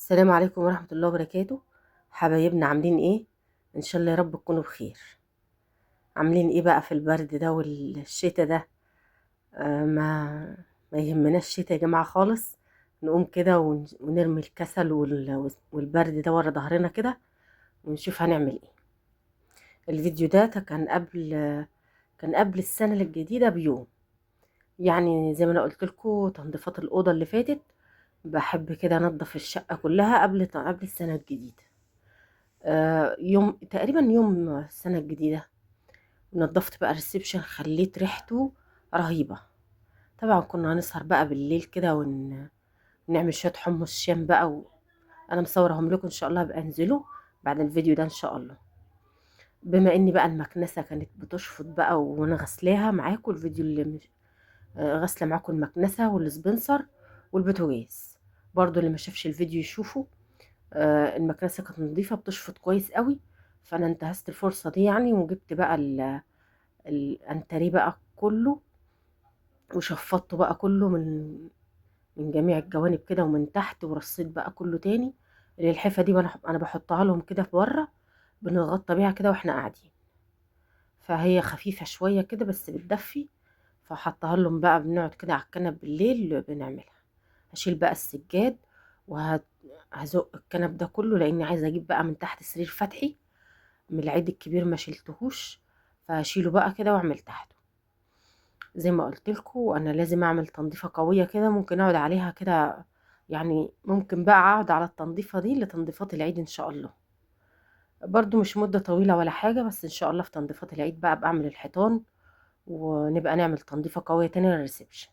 السلام عليكم ورحمة الله وبركاته. حبايبنا عاملين ايه؟ ان شاء الله يا رب تكونوا بخير. عاملين ايه بقى في البرد ده والشتا ده؟ ما يهمناش الشتا يا جماعة خالص. نقوم كده ونرمي الكسل والبرد ده ورا ظهرنا كده، ونشوف هنعمل ايه. الفيديو ده كان قبل السنة الجديدة بيوم. يعني زي ما انا قلت لكم تنظيفات الأوضة اللي فاتت، بحب كده انضف الشقة كلها قبل السنة الجديدة. يوم تقريبا يوم السنة الجديدة نضفت بقى الريسبشن، خليت ريحته رهيبة. طبعا كنا هنسهر بقى بالليل كده ونعمل شوية حمص شام بقى انا مصورهم لكم ان شاء الله، بقى انزلوا بعد الفيديو ده ان شاء الله. بما اني بقى المكنسة كانت بتشفط بقى وانا غسلاها معاكم، الفيديو اللي مش غاسلة معاكم المكنسة والسبنسر والبوتاجاز. برضو اللي ما شافش الفيديو يشوفه. المكنسة كانت نظيفة بتشفط كويس قوي. فانا انتهزت الفرصة دي يعني، وجبت بقى الانتريه بقى كله، وشفطته بقى كله من جميع الجوانب كده ومن تحت، ورصيت بقى كله تاني. الحفة دي انا بحطها لهم كده في بره، بنغطى بيها كده واحنا قاعدين. فهي خفيفة شوية كده بس بتدفي. فحطها لهم بقى، بنقعد كده على الكنب بالليل بنعملها. هشيل بقى السجاد وهزق الكنب ده كله، لاني عايزه اجيب بقى من تحت سرير فتحي من العيد الكبير ما شلتهوش. فهشيله بقى كده واعمل تحته. زي ما قلت لكم انا لازم اعمل تنظيفه قويه كده، ممكن اقعد عليها كده. يعني ممكن بقى اقعد على التنظيفه دي لتنظيفات العيد ان شاء الله. برضو مش مده طويله ولا حاجه، بس ان شاء الله في تنظيفات العيد بقى بعمل الحيطان، ونبقى نعمل تنظيفه قويه تاني للريسبشن.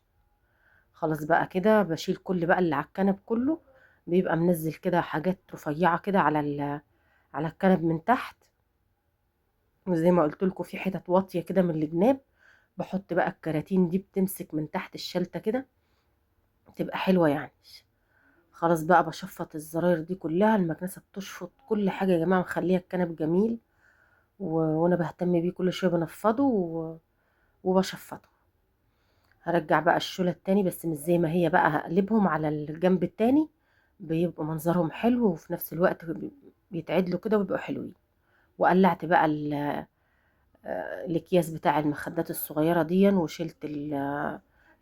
خلاص بقى كده بشيل كل بقى اللي على الكنب كله. بيبقى منزل كده حاجات رفيعه كده على الكنب من تحت. وزي ما قلت لكم في حتت واطيه كده من الجناب، بحط بقى الكراتين دي بتمسك من تحت الشلته كده، تبقى حلوه يعني. خلاص بقى بشفط الزراير دي كلها، المكنسه بتشفط كل حاجه يا جماعه، مخليه الكنب جميل. وانا بهتم بيه كل شويه بنفضه وبشفطه. هرجع بقى الشوله التاني، بس مش زي ما هي بقى، هقلبهم على الجنب التاني. بيبقى منظرهم حلو، وفي نفس الوقت بيتعدلوا كده وبيبقوا حلوين. وقلعت بقى الاكياس بتاع المخدات الصغيره دي، وشلت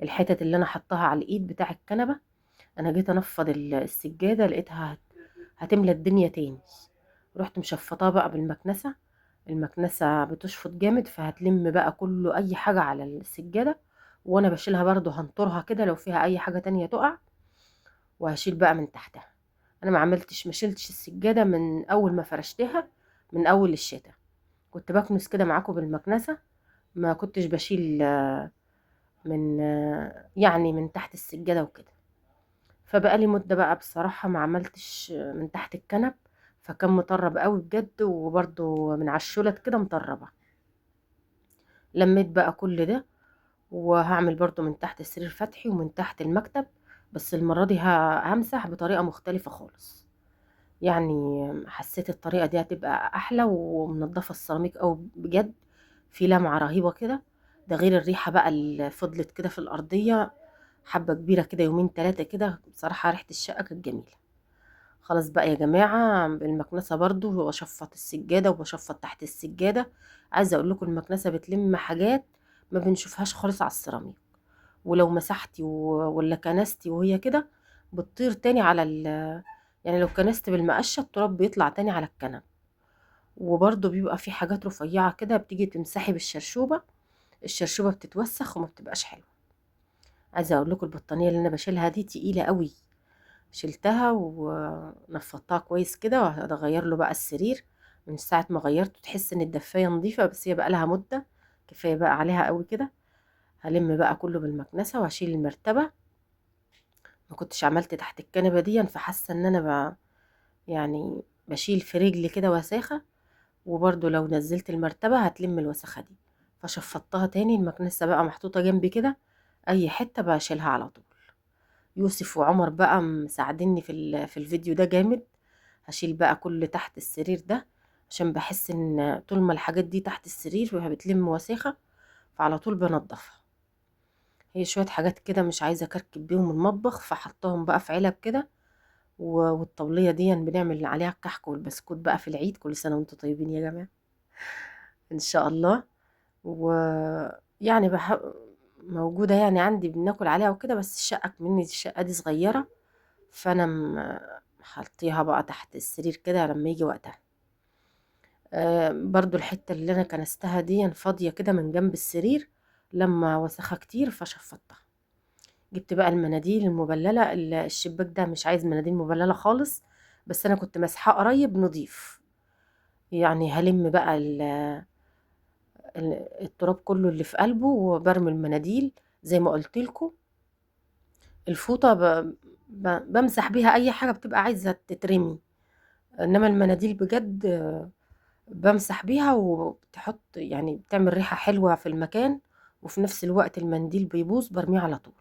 الحتت اللي انا حطاها على الايد بتاع الكنبه. انا جيت انفض السجاده لقيتها هتملى الدنيا تاني. رحت مشفطاها بقى بالمكنسه. المكنسه بتشفط جامد، فهتلم بقى كله اي حاجه على السجاده. وانا بشيلها برضو هنطرها كده لو فيها اي حاجه تانية تقع. وهشيل بقى من تحتها. انا ما شلتش السجاده من اول ما فرشتها، من اول الشتاء. كنت بكنس كده معاكم بالمكنسه، ما كنتش بشيل من يعني من تحت السجاده وكده. فبقالي مدة بقى بصراحة ما عملتش من تحت الكنب. فكان مطرب قوي بجد، وبرضو من على الشولت كده مطربة. لميت بقى كل ده، وهعمل برضو من تحت السرير فتحي ومن تحت المكتب. بس المرة دي همسح بطريقة مختلفة خالص. يعني حسيت الطريقة دي هتبقى أحلى ومنضفة السيراميك أو بجد. في لمعة رهيبة كده. ده غير الريحة بقى اللي فضلت كده في الأرضية حبة كبيرة كده، يومين تلاتة كده، بصراحة ريحة الشقة كانت جميلة. خلاص بقى يا جماعة بالمكنسة برضو بشفط السجادة وبشفط تحت السجادة. عايزة اقول لكم المكنسة بتلم حاجات ما بنشوفهاش خالص على السيراميك. ولو مسحتي ولا كنستي وهي كده، بتطير تاني يعني لو كنست بالمقشة التراب بيطلع تاني على الكنب. وبرضو بيبقى في حاجات رفيعة كده بتيجي تمسحي بالشرشوبة، الشرشوبة بتتوسخ وما بتبقاش حلوة. عايزة اقول لكم البطانية اللي انا بشيلها دي تقيلة قوي. شلتها ونفضتها كويس كده، وهغير له بقى السرير. من ساعة ما غيرته تحس ان الدفاية نظيفة، بس هي بقى لها مدة. كفاية بقى عليها قوي كده. هلم بقى كله بالمكنسة وهشيل المرتبة. ما كنتش عملت تحت الكنبة دي، فحاسة ان انا يعني بشيل في رجلي كده وساخة. وبرضو لو نزلت المرتبة هتلم الوسخة دي. فشفطتها تاني، المكنسة بقى محطوطة جنبي كده، اي حتة بشيلها على طول. يوسف وعمر بقى مساعديني في الفيديو ده جامد. هشيل بقى كل تحت السرير ده، عشان بحس ان طول ما الحاجات دي تحت السرير وهي بتلم وساخة، فعلى طول بنضفها. هي شوية حاجات كده مش عايزة اكركب بيهم المطبخ، فحطهم بقى في علب كده والطبلية دي بنعمل عليها الكحك والبسكوت بقى في العيد. كل سنة وانتم طيبين يا جماعة ان شاء الله. ويعني موجودة يعني عندي بناكل عليها وكده، بس الشقة مني الشقة دي صغيرة، فانا حطيها بقى تحت السرير كده لما يجي وقتها. برضو الحتة اللي انا كنستها دي فاضية كده من جنب السرير، لما وسخة كتير فشفطتها. جبت بقى المناديل المبللة، الشباك ده مش عايز مناديل مبللة خالص، بس انا كنت مسحاه قريب نضيف. يعني هلم بقى التراب كله اللي في قلبه وبرمي المناديل زي ما قلت لكم. الفوطة بمسح بيها اي حاجة بتبقى عايزة تترمي، انما المناديل بجد بمسح بيها وبتحط يعني بتعمل ريحة حلوة في المكان، وفي نفس الوقت المنديل بيبوظ برميه على طول.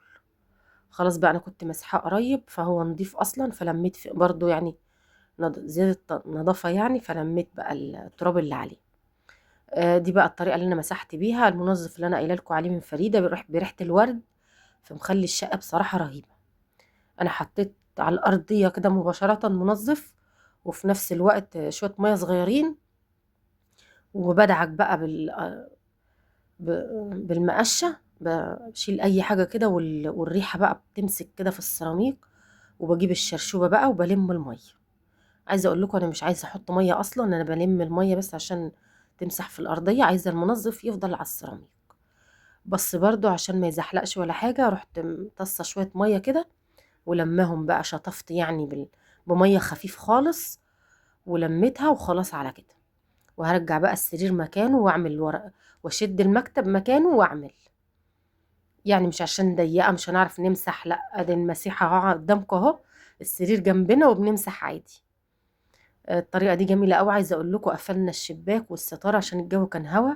خلاص بقى انا كنت مسحاه قريب فهو نضيف اصلا، فلميت في برضو يعني زيادة نظافة يعني، فلميت بقى التراب اللي عليه. دي بقى الطريقة اللي انا مسحت بيها. المنظف اللي انا قايله لكم عليه من فريدة بيروح بريحة الورد، فمخلي الشقة بصراحة رهيبة. انا حطيت على الارضية كده مباشرة منظف، وفي نفس الوقت شوية مية صغيرين، وبدعك بقى بالمقشة، بشيل اي حاجة كده والريحة بقى بتمسك كده في السيراميك. وبجيب الشرشوبة بقى وبلم المية. عايزة اقول لكم انا مش عايزة احط مية اصلا، انا بلم المية بس عشان تمسح في الارضية، عايزة المنظف يفضل على السيراميك. بس برضو عشان ما يزحلقش ولا حاجة، رحت مطصة شوية مية كده ولماهم بقى، شطفت يعني بمية خفيف خالص، ولميتها وخلاص على كده. وهرجع بقى السرير مكانه واعمل الورق، واشد المكتب مكانه واعمل. يعني مش عشان ضيقة مش هنعرف نمسح، لا ادي المسيحة اهو قدامكم اهو، السرير جنبنا وبنمسح عادي. الطريقة دي جميلة قوي. عايزة اقول لكم قفلنا الشباك والستارة عشان الجو كان هوا،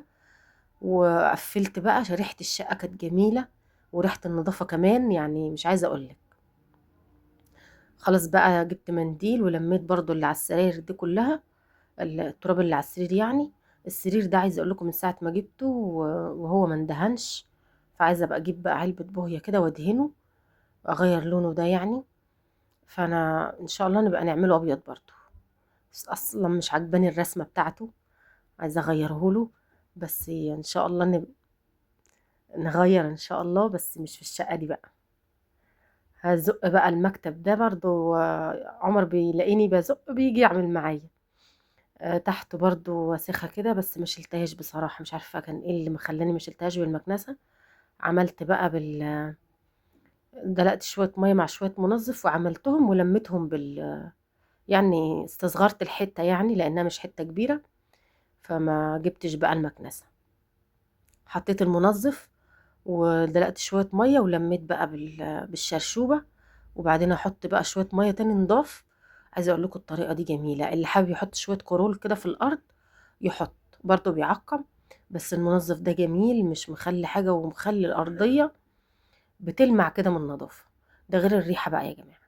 وقفلت بقى عشان ريحة الشقة كانت جميلة، وريحة النظافة كمان يعني مش عايزة اقولك. خلاص بقى جبت منديل ولميت برضو اللي على السراير دي كلها، التراب اللي على السرير يعني. السرير ده عايزه اقول لكم من ساعه ما جبته وهو ما اندهنش، فعايزه ابقى اجيب بقى علبه بوهيه كده وادهنه، اغير لونه ده يعني. فانا ان شاء الله نبقى نعمله ابيض برضو، بس اصلا مش عجباني الرسمه بتاعته، عايزه اغيره له. بس ان شاء الله نغير ان شاء الله، بس مش في الشقه دي بقى. هزق بقى المكتب ده برضو، عمر بيلاقيني بزق بيجي يعمل معايا. تحت برضو وسخة كده، بس ما شلتهاش بصراحة، مش عارفة كان ايه اللي مخلاني ما شلتهاش بالمكنسة. عملت بقى دلقت شوية مية مع شوية منظف وعملتهم ولمتهم يعني استصغرت الحتة يعني لأنها مش حتة كبيرة، فما جبتش بقى المكنسة. حطيت المنظف ودلقت شوية مية ولميت بقى بالشرشوبة، وبعدين احط بقى شوية مية تاني نضاف. عايزة اقول لكم الطريقة دي جميلة، اللي حابب يحط شوية كورول كده في الارض يحط، برضو بيعقم. بس المنظف ده جميل، مش مخلي حاجة ومخلي الارضية بتلمع كده من النظافة. ده غير الريحة بقى يا جماعة.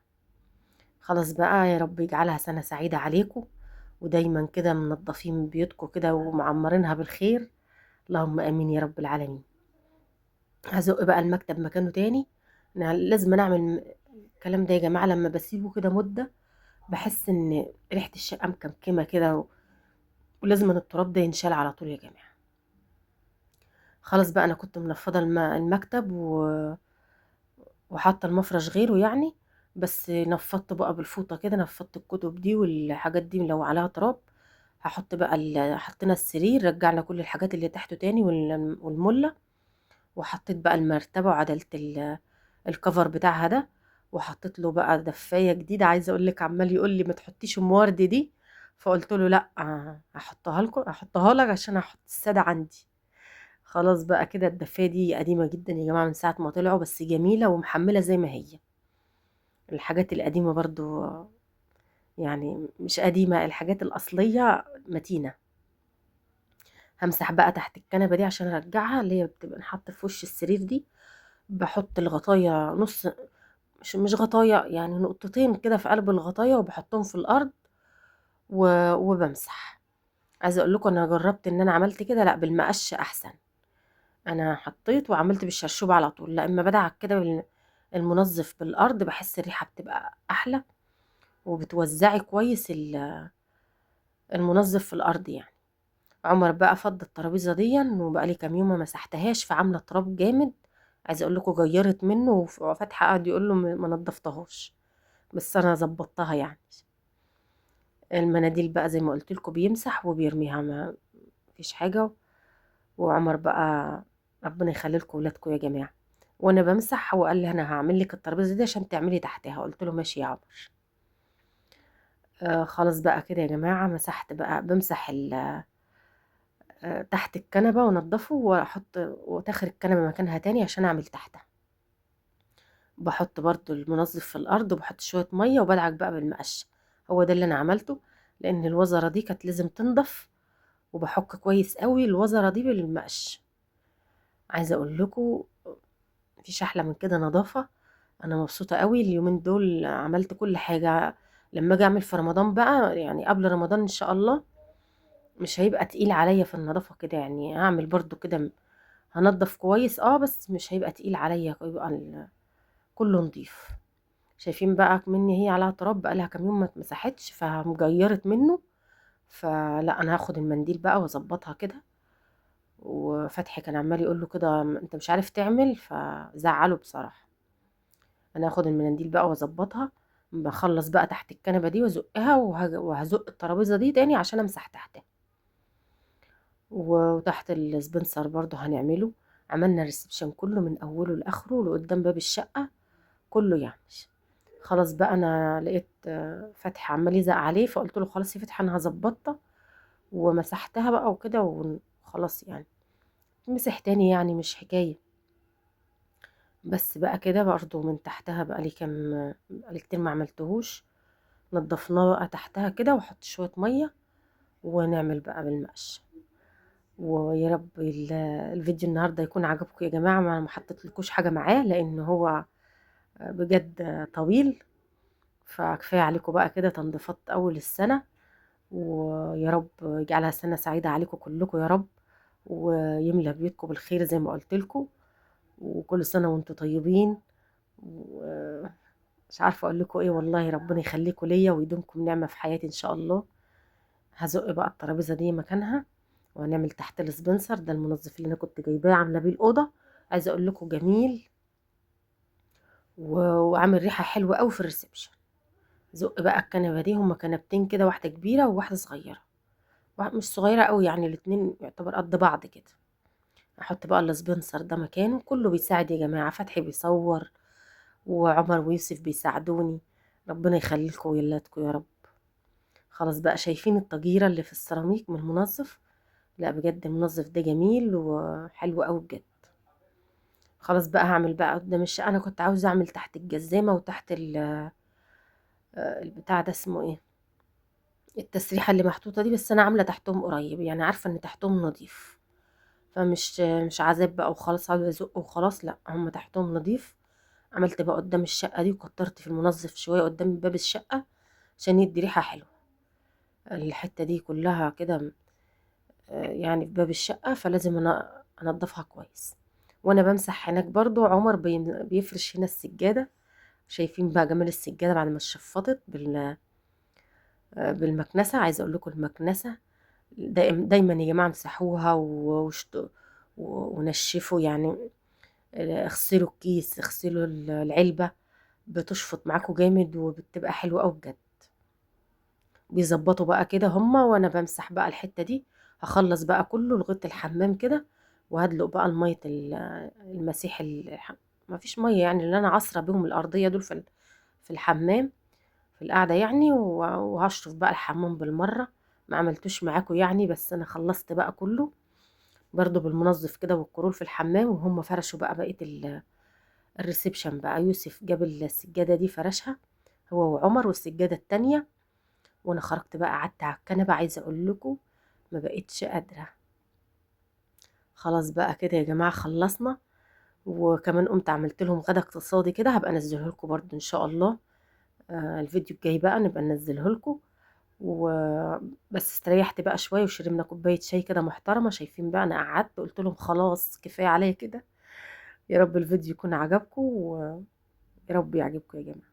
خلاص بقى، يا رب يجعلها سنة سعيدة عليكم، ودايما كده منظفين بيوتكم كده ومعمرينها بالخير. اللهم امين يا رب العالمين. هزق بقى المكتب مكانه تاني. لازم نعمل الكلام ده يا جماعة، لما بسيبه كده مدة بحس ان ريحة الشقة مكمكمة كده ولازم ان التراب ده ينشال على طول يا جماعة. خلاص بقى انا كنت منفضة المكتب وحاطة المفرش غيره يعني، بس نفضت بقى بالفوطة كده، نفضت الكتب دي والحاجات دي لو عليها تراب. هحط بقى حطينا السرير، رجعنا كل الحاجات اللي تحته تاني والملة، وحطيت بقى المرتبة وعدلت الكفر بتاعها ده، وحطيت له بقى دفايه جديده. عايزه اقول لك عمال يقول لي ما تحطيش ام ورد دي، فقلت له لا، هحطها لكم، هحطها لك عشان احط الساده عندي. خلاص بقى كده الدفايه دي قديمه جدا يا جماعه من ساعه ما طلعوا، بس جميله ومحمله زي ما هي. الحاجات القديمه برضو يعني مش قديمه، الحاجات الاصليه متينه. همسح بقى تحت الكنبه دي عشان ارجعها، اللي هي بتبقى نحط في وش السرير دي. بحط الغطايه نص، مش غطايا يعني، نقطتين كده في قلب الغطايا وبحطهم في الارض وبمسح. عايزه اقول لكم انا جربت ان انا عملت كده، لا بالمقش احسن. انا حطيت وعملت بالشرشوب على طول، لا اما بدعك كده المنظف بالارض بحس الريحه بتبقى احلى. وبتوزعي كويس المنظف في الارض يعني. عمر بقى فض الترابيزه دي، وبقى لي كام يوم ما مسحتهاش، فعامله تراب جامد. عايزه اقول لكم غيرت منه، وفتحي قعد يقول له ما نضفتهاش، بس انا ظبطتها يعني. المناديل بقى زي ما قلت لكم بيمسح وبيرميها، ما فيش حاجه. وعمر بقى ربنا يخلي لكم ولادكم يا جماعه. وانا بمسح هو قال لي انا هعمل لك الترابيزه دي عشان تعملي تحتها، قلت له ماشي يا عمر. خلاص بقى كده يا جماعه، مسحت بقى بمسح تحت الكنبه وانضفه، واحط وتاخر الكنبه مكانها تاني عشان اعمل تحتها. بحط برضو المنظف في الارض، وبحط شويه ميه وبدعك بقى بالمقشه. هو ده اللي انا عملته، لان الوزره دي كانت لازم تنضف. وبحك كويس قوي الوزره دي بالمقش. عايزه اقول لكم مفيش احلى من كده نظافه. انا مبسوطه قوي اليومين دول، عملت كل حاجه. لما اجي اعمل في رمضان بقى، يعني قبل رمضان ان شاء الله، مش هيبقى تقيل عليا في النظافه كده، يعني هعمل برضو كده. هنضف كويس بس مش هيبقى تقيل عليا، يبقى كله نضيف. شايفين بقى مني هي عليها تراب، بقى لها كام يوم ما اتمسحتش فمجيرت منه. فلا انا هاخد المنديل بقى واظبطها كده. وفتحي كان عمال يقول له كده انت مش عارف تعمل، فزعله بصراحه. انا هاخد المناديل بقى واظبطها. بخلص بقى تحت الكنبه دي وازقها، وهزق الترابيزه دي تاني عشان امسح تحتها. وتحت السبنسر برضو هنعمله. عملنا الريسبشن كله من اوله لاخره لقدام باب الشقه كله يعني. خلاص بقى انا لقيت فتحي عمال يزق عليه، فقلت له خلاص يا فتحي انا هظبطها. ومسحتها بقى وكده وخلاص يعني. مسح تاني يعني مش حكايه. بس بقى كده برضو من تحتها بقى لي كتير ما عملتهوش. نضفناه بقى تحتها كده، واحط شويه ميه ونعمل بقى بالمقش. ويا رب الفيديو النهارده يكون عجبكم يا جماعه. ما حطيتلكوش حاجه معاه لان هو بجد طويل. فكفايه عليكم بقى كده تنظيفات اول السنه. ويا رب يجعلها سنه سعيده عليكم كلكم يا رب. ويملى بيوتكم بالخير زي ما قلت لكم. وكل سنه وانتم طيبين. ومش عارفه اقول لكم ايه، والله ربنا يخليكم ليا ويدومكم نعمه في حياتي ان شاء الله. هزق بقى الترابيزه دي مكانها. وهنعمل تحت السبنسر ده المنظف اللي انا كنت جايباه عامله بيه الاوضه. عايزه اقول لكم جميل. وعامل ريحه حلوه قوي في الريسبشن. زق بقى الكنبه دي، هما كنبتين كده، واحده كبيره وواحده صغيره. مش صغيره قوي يعني، الاتنين يعتبر قد بعض كده. احط بقى السبنسر ده مكانه، كله بيساعد يا جماعه. فتحي بيصور، وعمر ويوسف بيساعدوني. ربنا يخليلكم ويلاتكم يا رب. خلاص بقى شايفين التجيره اللي في السيراميك من المنظف. لا بجد المنظف ده جميل وحلو قوي بجد. خلاص بقى هعمل بقى قدام الشقه. انا كنت عاوزه اعمل تحت الجزامه وتحت البتاع ده اسمه ايه، التسريحه اللي محطوطه دي، بس انا عامله تحتهم قريب يعني، عارفه ان تحتهم نظيف. فمش عذاب بقى وخلاص عاوزه ازق وخلاص، لا هم تحتهم نظيف. عملت بقى قدام الشقه دي، وكترت في المنظف شويه قدام باب الشقه عشان يدي ريحه حلوه. الحته دي كلها كده يعني في باب الشقه، فلازم انا انضفها كويس. وانا بمسح هناك برضو عمر بيفرش هنا السجاده. شايفين بقى جمال السجاده بعد ما اتشفطت بالمكنسه. عايزه اقول لكم المكنسه دايما يا جماعه امسحوها ونشفوا يعني. اغسلوا الكيس، اغسلوا العلبه. بتشفط معاكم جامد وبتبقى حلوه قوي بجد. بيظبطوا بقى كده هما، وانا بمسح بقى الحته دي. هخلص بقى كله لغايه الحمام كده. وهدلق بقى الميه المسيح ما فيش ميه يعني، اللي انا عصره بيهم الارضيه دول في الحمام، في القعده يعني. وهشطف بقى الحمام بالمره. ما عملتوش معاكم يعني، بس انا خلصت بقى كله. برضو بالمنظف كده والكرول في الحمام، وهم فرشوا بقى بقيه الريسبشن بقى. يوسف جاب السجاده دي فرشها هو وعمر، والسجاده التانية. وانا خرجت بقى قعدت على الكنبه. عايزه اقول لكم ما بقتش قادره. خلاص بقى كده يا جماعه خلصنا. وكمان قمت عملت لهم غدا اقتصادي كده، هبقى انزله لكم برضو ان شاء الله. الفيديو الجاي بقى نبقى ننزله لكم. وبس استريحت بقى شويه وشربنا كوبايه شاي كده محترمه. شايفين بقى انا قعدت قلت لهم خلاص كفايه عليا كده. يا رب الفيديو يكون عجبكم، ويا رب يعجبكم يا جماعه.